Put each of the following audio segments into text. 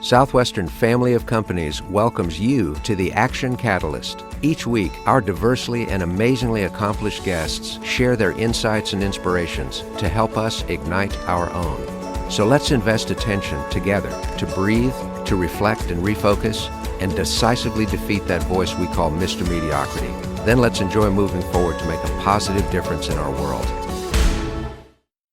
Southwestern Family of Companies welcomes you to the Action Catalyst. Each week, our diversely and amazingly accomplished guests share their insights and inspirations to help us ignite our own. So let's invest attention together to breathe, to reflect and refocus, and decisively defeat that voice we call Mr. Mediocrity. Then let's enjoy moving forward to make a positive difference in our world.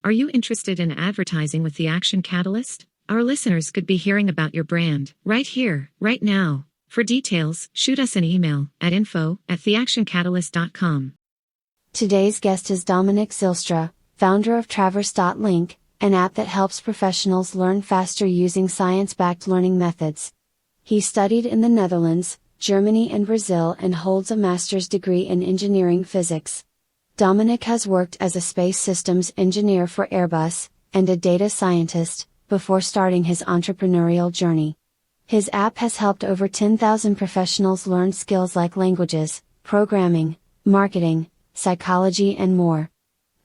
Are you interested in advertising with the Action Catalyst? Our listeners could be hearing about your brand right here, right now. For details, shoot us an email at info@theactioncatalyst.com. Today's guest is Dominic Zijlstra, founder of Traverse.link, an app that helps professionals learn faster using science-backed learning methods. He studied in the Netherlands, Germany and Brazil and holds a master's degree in engineering physics. Dominic has worked as a space systems engineer for Airbus, and a data scientist, before starting his entrepreneurial journey. His app has helped over 10,000 professionals learn skills like languages, programming, marketing, psychology and more.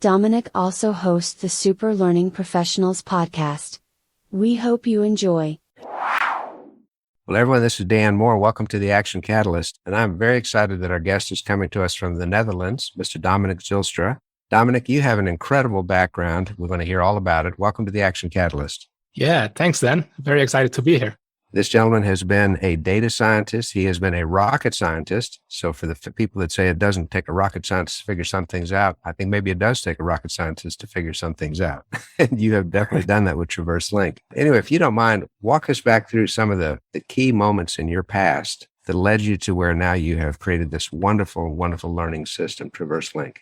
Dominic also hosts the Super Learning Professionals podcast. We hope you enjoy. Well, everyone, this is Dan Moore. Welcome to the Action Catalyst. And I'm very excited that our guest is coming to us from the Netherlands, Mr. Dominic Zijlstra. Dominic, you have an incredible background. We're going to hear all about it. Welcome to the Action Catalyst. Yeah, thanks, Dan. Very excited to be here. This gentleman has been a data scientist. He has been a rocket scientist. So for the people that say it doesn't take a rocket scientist to figure some things out, I think maybe it does take a rocket scientist to figure some things out. And you have definitely done that with Traverse Link. Anyway, if you don't mind, walk us back through some of the key moments in your past that led you to where now you have created this wonderful, wonderful learning system, Traverse Link.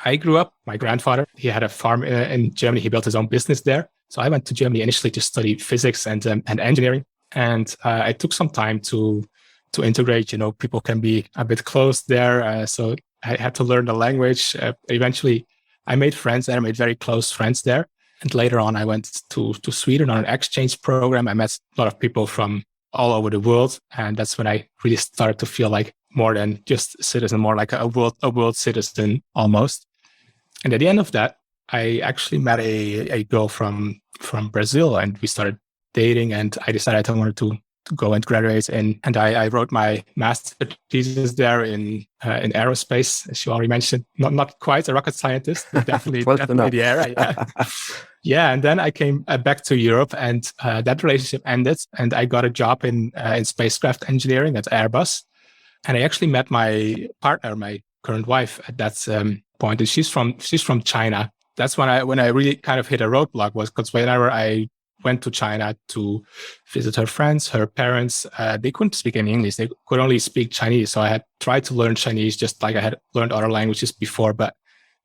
I grew up, my grandfather, he had a farm in Germany. He built his own business there. So I went to Germany initially to study physics and engineering. And I took some time to integrate. You know, people can be a bit closed there. So I had to learn the language. Eventually, I made friends there. I made very close friends there. And later on, I went to Sweden on an exchange program. I met a lot of people from all over the world. And that's when I really started to feel like more than just a citizen, more like a world citizen almost. And at the end of that, I actually met a girl from Brazil, and we started dating, and I decided I wanted to go and graduate. And I wrote my master thesis there in aerospace, as you already mentioned. Not quite a rocket scientist, but definitely the area. Yeah. Yeah, and then I came back to Europe, and that relationship ended, and I got a job in spacecraft engineering at Airbus. And I actually met my partner, my current wife, at that point, and she's from China. That's when I really kind of hit a roadblock, was because whenever I went to China to visit her friends, her parents, they couldn't speak any English. They could only speak Chinese. So I had tried to learn Chinese just like I had learned other languages before, but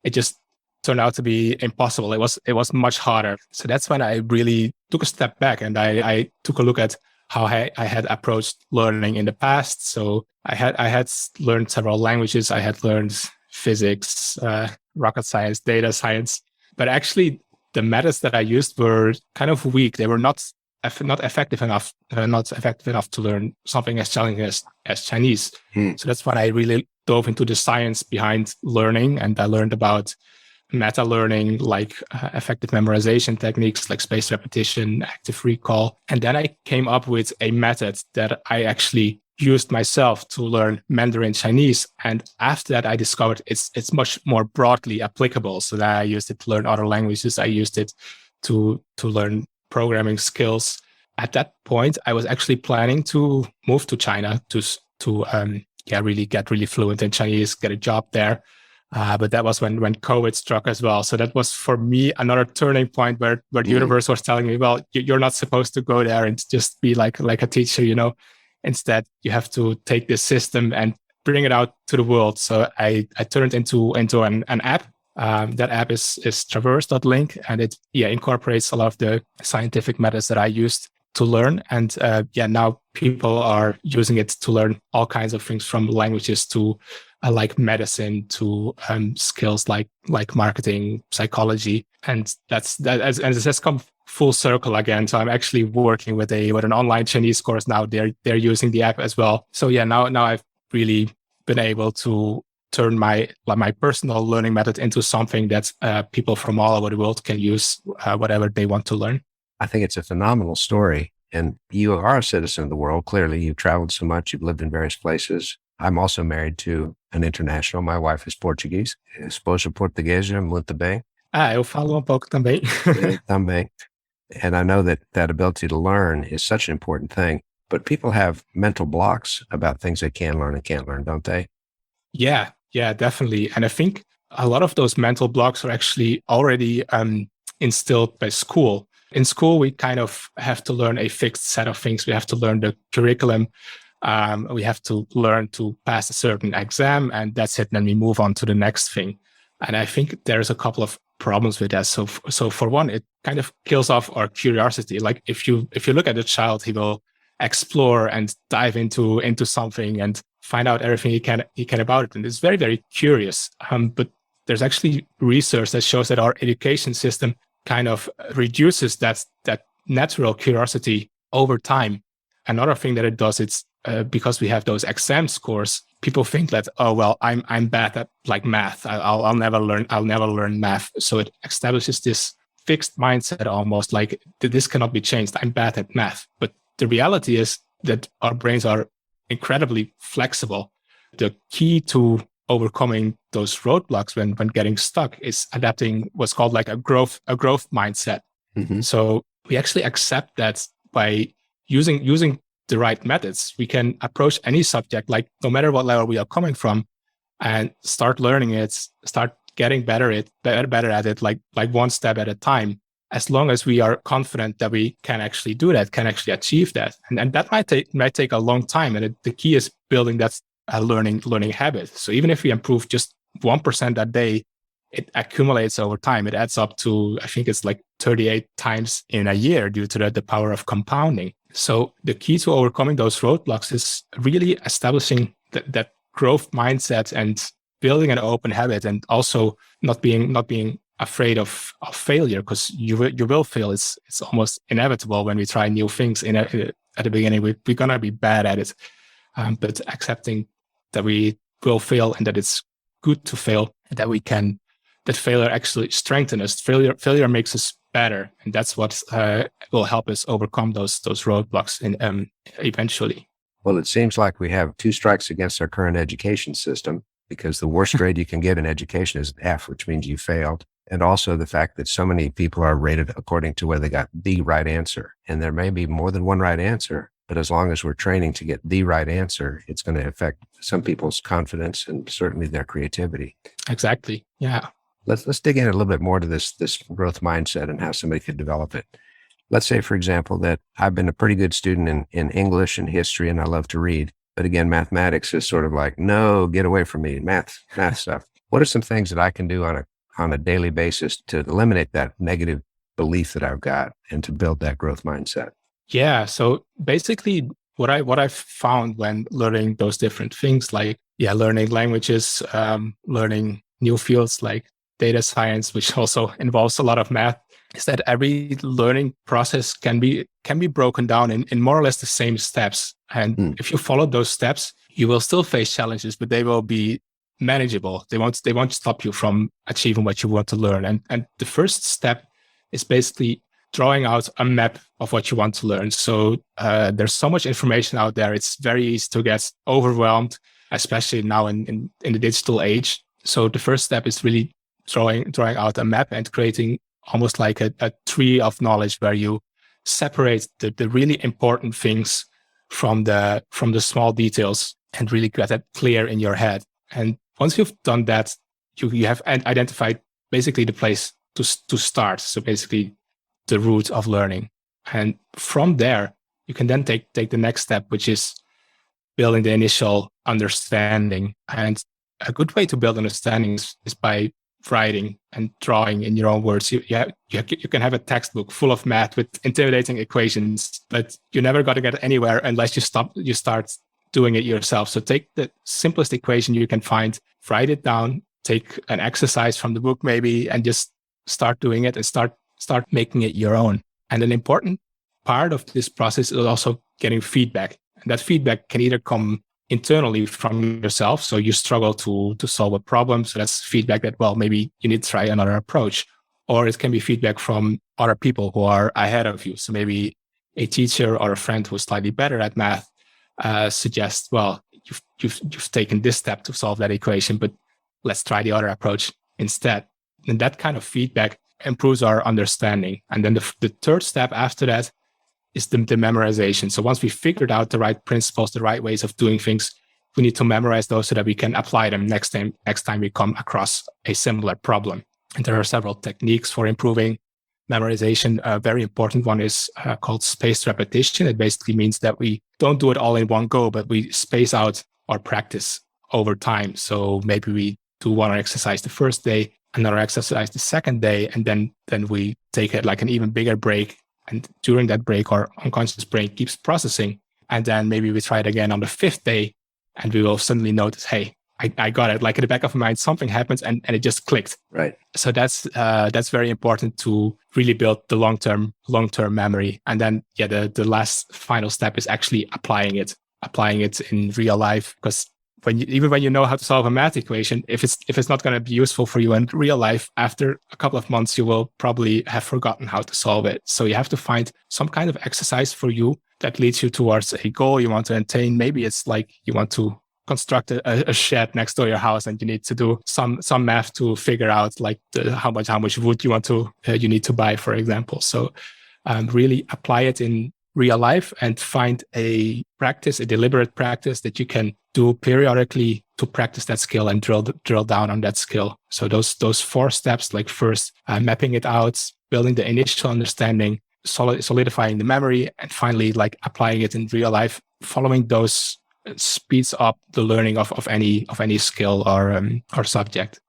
it just turned out to be impossible. It was much harder. So that's when I really took a step back, and I took a look at how I had approached learning in the past. So I had learned several languages. I had learned physics, rocket science, data science, but actually the methods that I used were kind of weak. They were not effective enough to learn something as challenging as Chinese. So that's when I really dove into the science behind learning, and I learned about meta learning, like effective memorization techniques like spaced repetition, active recall. And then I came up with a method that I actually used myself to learn Mandarin Chinese. And after that, I discovered it's much more broadly applicable. So that I used it to learn other languages. I used it to learn programming skills. At that point, I was actually planning to move to China to really get really fluent in Chinese, get a job there. But that was when COVID struck as well. So that was for me another turning point where the universe was telling me, well, you're not supposed to go there and just be like a teacher, you know. Instead, you have to take this system and bring it out to the world. So I turned into an app. That app is Traverse.link, and it incorporates a lot of the scientific methods that I used to learn. And now people are using it to learn all kinds of things, from languages to like medicine to skills like marketing, psychology, and that has come full circle again. So I'm actually working with an online Chinese course now. They're using the app as well. So now I've really been able to turn my personal learning method into something that people from all over the world can use whatever they want to learn. I think it's a phenomenal story. And you are a citizen of the world. Clearly, you've traveled so much. You've lived in various places. I'm also married to an international. My wife is Portuguese. Esposa portuguesa, muito bem. Eu falo um pouco também. Também. And I know that that ability to learn is such an important thing. But people have mental blocks about things they can learn and can't learn, don't they? Yeah, definitely. And I think a lot of those mental blocks are actually already instilled by school. In school, we kind of have to learn a fixed set of things. We have to learn the curriculum. We have to learn to pass a certain exam, and that's it. Then we move on to the next thing. And I think there's a couple of problems with that. So for one, it kind of kills off our curiosity. Like if you look at a child, he will explore and dive into something and find out everything he can about it, and it's very, very curious. But there's actually research that shows that our education system kind of reduces that natural curiosity over time. Another thing that it does, it's because we have those exam scores, people think that, oh well, I'm bad at like math. I'll never learn math. So it establishes this fixed mindset, almost like this cannot be changed. I'm bad at math. But the reality is that our brains are incredibly flexible. The key to overcoming those roadblocks when getting stuck is adapting what's called like a growth mindset. Mm-hmm. So we actually accept that by using the right methods, we can approach any subject, like no matter what level we are coming from, and start learning it, start getting better at it, like one step at a time, as long as we are confident that we can actually do that, can actually achieve that. And that might take a long time. And the key is building that learning habit. So even if we improve just 1% a day, it accumulates over time. It adds up to, I think it's like 38 times in a year due to the power of compounding. So the key to overcoming those roadblocks is really establishing that growth mindset and building an open habit, and also not being afraid of failure, because you will fail. It's almost inevitable when we try new things. At the beginning, we're gonna be bad at it, but accepting that we will fail and that it's good to fail, and that failure actually strengthens us. Failure makes us better, and that's what will help us overcome those roadblocks eventually. Well, it seems like we have two strikes against our current education system, because the worst grade you can get in education is an F, which means you failed. And also the fact that so many people are rated according to whether they got the right answer. And there may be more than one right answer, but as long as we're training to get the right answer, it's going to affect some people's confidence and certainly their creativity. Exactly. Yeah. Let's dig in a little bit more to this growth mindset and how somebody could develop it. Let's say, for example, that I've been a pretty good student in English and history, and I love to read. But again, mathematics is sort of like, no, get away from me, math stuff. What are some things that I can do on a daily basis to eliminate that negative belief that I've got and to build that growth mindset? Yeah. So basically what I've found when learning those different things, like, learning languages, learning new fields like data science, which also involves a lot of math, is that every learning process can be broken down in more or less the same steps. And if you follow those steps, you will still face challenges, but they will be manageable. They won't stop you from achieving what you want to learn. And the first step is basically drawing out a map of what you want to learn. So there's so much information out there. It's very easy to get overwhelmed, especially now in the digital age. So the first step is really drawing out a map and creating almost like a tree of knowledge, where you separate the really important things from the small details and really get that clear in your head. And once you've done that, you have identified basically the place to start. So basically the root of learning. And from there, you can then take the next step, which is building the initial understanding. And a good way to build understanding is by writing and drawing in your own words. You can have a textbook full of math with intimidating equations, but you're never going to get anywhere unless you start doing it yourself. So take the simplest equation you can find, write it down, take an exercise from the book maybe, and just start doing it and start making it your own. And an important part of this process is also getting feedback. And that feedback can either come internally from yourself. So you struggle to solve a problem. So that's feedback that, well, maybe you need to try another approach. Or it can be feedback from other people who are ahead of you. So maybe a teacher or a friend who's slightly better at math suggests, well, you've taken this step to solve that equation, but let's try the other approach instead. And that kind of feedback improves our understanding. And then the third step after that is the memorization. So once we figured out the right principles, the right ways of doing things, we need to memorize those so that we can apply them next time we come across a similar problem. And there are several techniques for improving memorization. A very important one is called spaced repetition. It basically means that we don't do it all in one go, but we space out our practice over time. So maybe we do one exercise the first day, another exercise the second day, and then we take it like an even bigger break. And during that break, our unconscious brain keeps processing. And then maybe we try it again on the fifth day, and we will suddenly notice, hey, I got it. Like in the back of my mind, something happens and it just clicked. Right. So that's very important to really build the long-term memory. And then, the last final step is actually applying it in real life. Because even when you know how to solve a math equation, if it's not going to be useful for you in real life, after a couple of months, you will probably have forgotten how to solve it. So you have to find some kind of exercise for you that leads you towards a goal you want to attain. Maybe it's like you want to construct a shed next to your house, and you need to do some math to figure out like how much wood you need to buy, for example. So really apply it in real life and find a deliberate practice that you can do periodically to practice that skill and drill down on that skill. So those 4 steps, like first mapping it out, building the initial understanding, solidifying the memory, and finally like applying it in real life. Following those speeds up the learning of any skill or subject.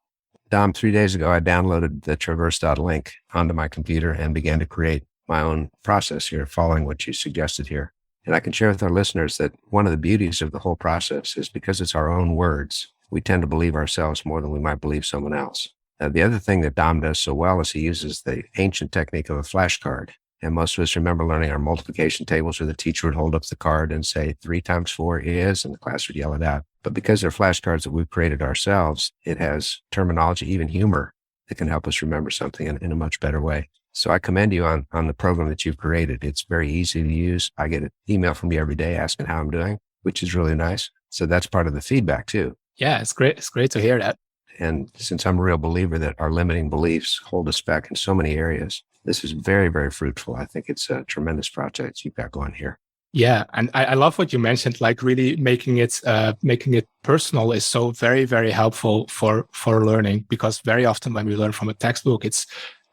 Dom, 3 days ago, I downloaded the traverse.link onto my computer and began to create my own process here, following what you suggested here. And I can share with our listeners that one of the beauties of the whole process is because it's our own words, we tend to believe ourselves more than we might believe someone else. The other thing that Dom does so well is he uses the ancient technique of a flashcard. And most of us remember learning our multiplication tables where the teacher would hold up the card and say 3 times 4 is, and the class would yell it out. But because they're flashcards that we've created ourselves, it has terminology, even humor, that can help us remember something in a much better way. So I commend you on the program that you've created. It's very easy to use. I get an email from you every day asking how I'm doing, which is really nice. So that's part of the feedback too. Yeah, it's great. It's great to hear that. And since I'm a real believer that our limiting beliefs hold us back in so many areas, this is very, very fruitful. I think it's a tremendous project you've got going here. Yeah, and I love what you mentioned, like really making it personal is so very, very helpful for learning, because very often when we learn from a textbook, it's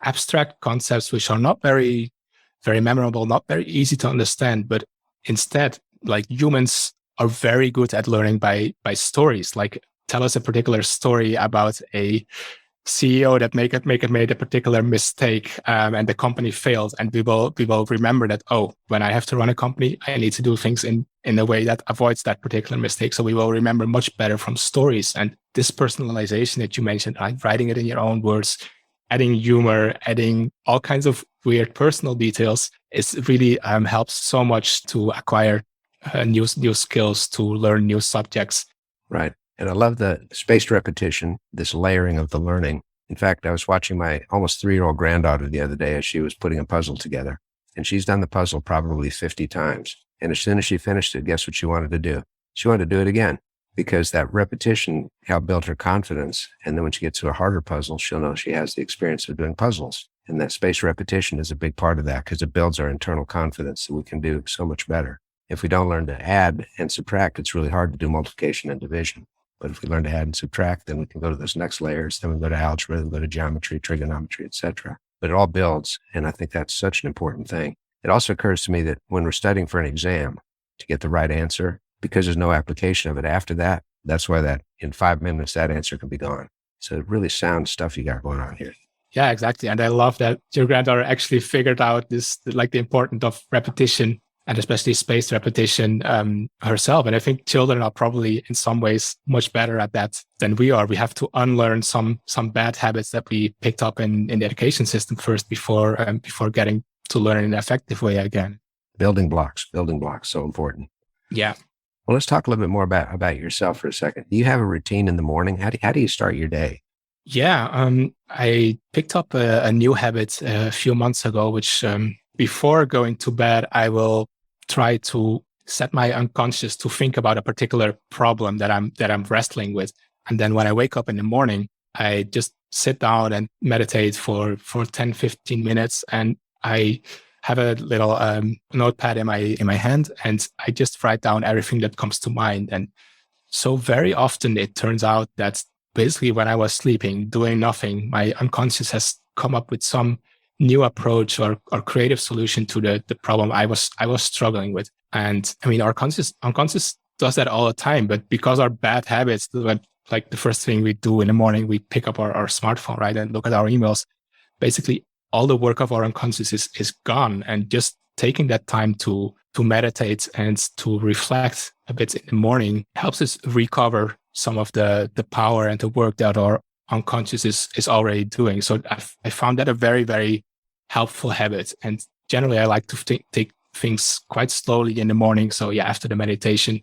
abstract concepts which are not very, very memorable, not very easy to understand. But instead, like humans are very good at learning by stories. Like tell us a particular story about a CEO that made a particular mistake and the company failed, and we will remember that, oh, when I have to run a company, I need to do things in a way that avoids that particular mistake. So we will remember much better from stories. And this personalization that you mentioned, like writing it in your own words, adding humor, adding all kinds of weird personal details, is really helps so much to acquire new skills, to learn new subjects. Right. And I love the spaced repetition, this layering of the learning. In fact, I was watching my almost 3-year-old granddaughter the other day as she was putting a puzzle together. And she's done the puzzle probably 50 times. And as soon as she finished it, guess what she wanted to do? She wanted to do it again, because that repetition helped build her confidence. And then when she gets to a harder puzzle, she'll know she has the experience of doing puzzles. And that spaced repetition is a big part of that, because it builds our internal confidence that we can do so much better. If we don't learn to add and subtract, it's really hard to do multiplication and division. But if we learn to add and subtract, then we can go to those next layers. Then we go to algebra, then we go to geometry, trigonometry, etc. But it all builds. And I think that's such an important thing. It also occurs to me that when we're studying for an exam to get the right answer, because there's no application of it after that, that's why that in 5 minutes, that answer can be gone. So really sound stuff you got going on here. Yeah, exactly. And I love that your granddaughter actually figured out this, like the importance of repetition, and especially spaced repetition herself. And I think children are probably in some ways much better at that than we are. We have to unlearn some bad habits that we picked up in the education system first before getting to learn in an effective way again. Building blocks, so important. Yeah. Well, let's talk a little bit more about yourself for a second. Do you have a routine in the morning? How do you start your day? Yeah, I picked up a new habit a few months ago, which before going to bed, I will try to set my unconscious to think about a particular problem that I'm wrestling with. And then when I wake up in the morning, I just sit down and meditate for 10, 15 minutes. And I have a little notepad in my hand, and I just write down everything that comes to mind. And so very often it turns out that basically when I was sleeping, doing nothing, my unconscious has come up with some new approach or creative solution to the problem I was struggling with. And I mean, our unconscious does that all the time, but because our bad habits, like the first thing we do in the morning, we pick up our smartphone, right, and look at our emails. Basically, all the work of our unconscious is gone. And just taking that time to meditate and to reflect a bit in the morning helps us recover some of the power and the work that our unconscious is already doing. So I found that a very, very helpful habit. And generally, I like to take things quite slowly in the morning. So yeah, after the meditation,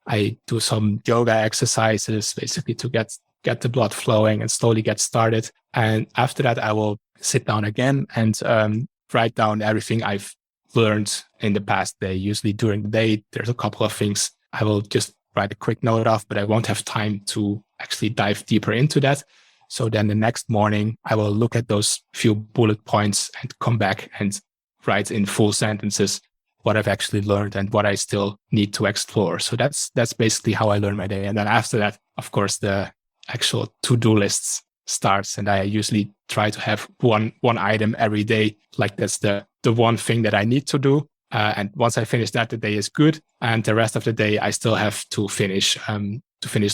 I do some yoga exercises, basically to get the blood flowing and slowly get started. And after that, I will sit down again and write down everything I've learned in the past day. Usually during the day, there's a couple of things I will just write a quick note of, but I won't have time to actually dive deeper into that. So then the next morning, I will look at those few bullet points and come back and write in full sentences what I've actually learned and what I still need to explore. So that's basically how I learn my day. And then after that, of course, the actual to-do lists starts. And I usually try to have one item every day. Like that's the one thing that I need to do. And once I finish that, the day is good. And the rest of the day, I still have to finish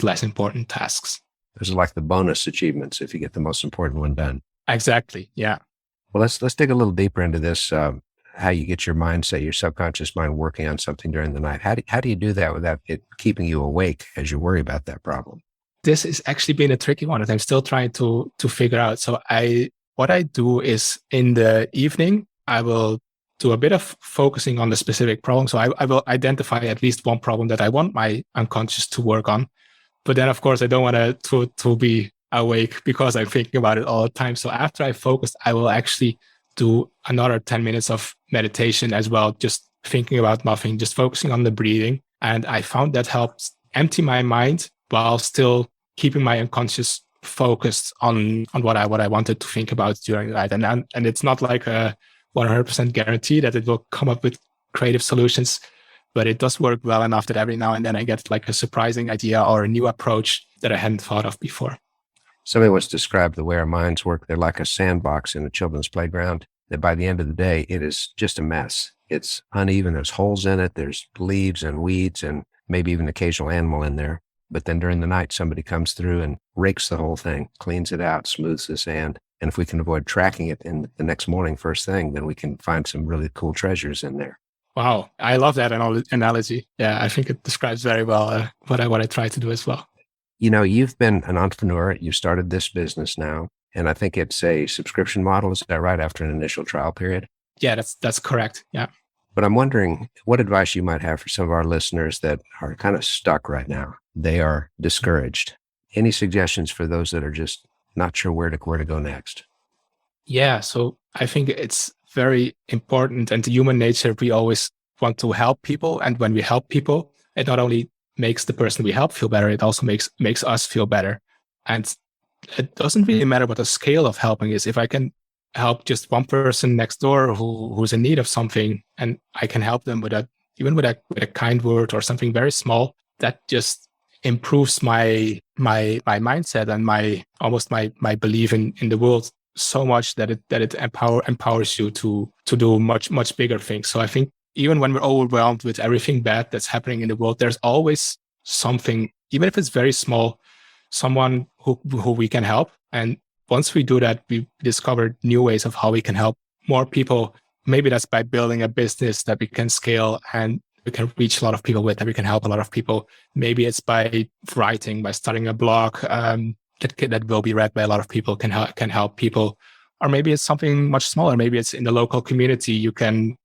less important tasks. Those are like the bonus achievements if you get the most important one done. Exactly. Yeah. Well, let's dig a little deeper into this. How you get your mind, say your subconscious mind, working on something during the night. How do you do that without it keeping you awake as you worry about that problem? This has actually been a tricky one that I'm still trying to figure out. So what I do is in the evening, I will do a bit of focusing on the specific problem. So I will identify at least one problem that I want my unconscious to work on. But then, of course, I don't want to be awake because I'm thinking about it all the time. So after I focus, I will actually do another 10 minutes of meditation as well, just thinking about nothing, just focusing on the breathing. And I found that helps empty my mind while still keeping my unconscious focused on what I wanted to think about during the night. And it's not like a 100% guarantee that it will come up with creative solutions, but it does work well enough that every now and then I get like a surprising idea or a new approach that I hadn't thought of before. Somebody once described the way our minds work. They're like a sandbox in a children's playground, that by the end of the day, it is just a mess. It's uneven. There's holes in it. There's leaves and weeds and maybe even an occasional animal in there. But then during the night, somebody comes through and rakes the whole thing, cleans it out, smooths the sand. And if we can avoid tracking it in the next morning, first thing, then we can find some really cool treasures in there. Wow. I love that analogy. Yeah, I think it describes very well what I try to do as well. You know, you've been an entrepreneur. You started this business now, and I think it's a subscription model. Is that right? After an initial trial period? Yeah, that's correct. Yeah. But I'm wondering what advice you might have for some of our listeners that are kind of stuck right now. They are discouraged. Any suggestions for those that are just not sure where to go next? Yeah. So I think it's very important, and human nature, we always want to help people. And when we help people, it not only makes the person we help feel better, it also makes us feel better. And it doesn't really matter what the scale of helping is. If I can help just one person next door who's in need of something, and I can help them with a kind word or something very small, that just improves my mindset and my belief in the world so much that it empowers you to do much bigger things. So I think even when we're overwhelmed with everything bad that's happening in the world, there's always something, even if it's very small, someone who we can help. And once we do that, we discover new ways of how we can help more people. Maybe that's by building a business that we can scale and we can reach a lot of people with, that we can help a lot of people. Maybe it's by writing, by starting a blog that will be read by a lot of people, can help people. Or maybe it's something much smaller. Maybe it's in the local community.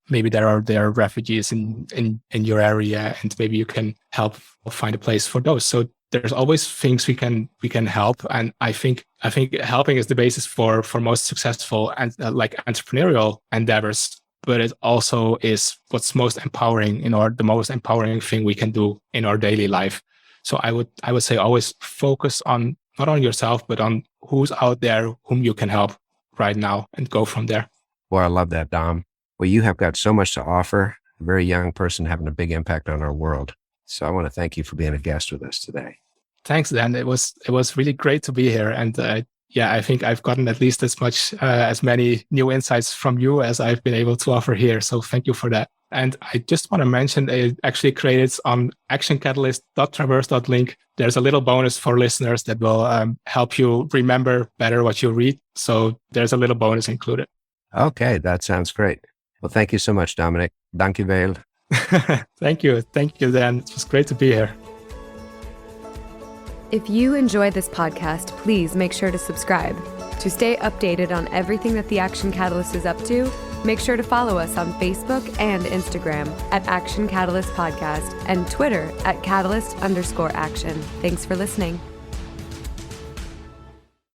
Maybe there are refugees in your area, and maybe you can help find a place for those. So there's always things we can help. And I think helping is the basis for most successful and like entrepreneurial endeavors. but it also is what's most empowering the most empowering thing we can do in our daily life. So I would say always focus on not on yourself, but on who's out there whom you can help right now and go from there. Well, I love that, Dom. Well, you have got so much to offer, a very young person having a big impact on our world. So I want to thank you for being a guest with us today. Thanks, Dan. It was really great to be here. And I think I've gotten at least as many new insights from you as I've been able to offer here. So thank you for that. And I just want to mention, it actually created on actioncatalyst.traverse.link. There's a little bonus for listeners that will help you remember better what you read. So there's a little bonus included. Okay, that sounds great. Well, thank you so much, Dominic. Dank je wel. Thank you, Dan. It was great to be here. If you enjoy this podcast, please make sure to subscribe. To stay updated on everything that the Action Catalyst is up to, make sure to follow us on Facebook and Instagram at Action Catalyst Podcast and Twitter at Catalyst_Action. Thanks for listening.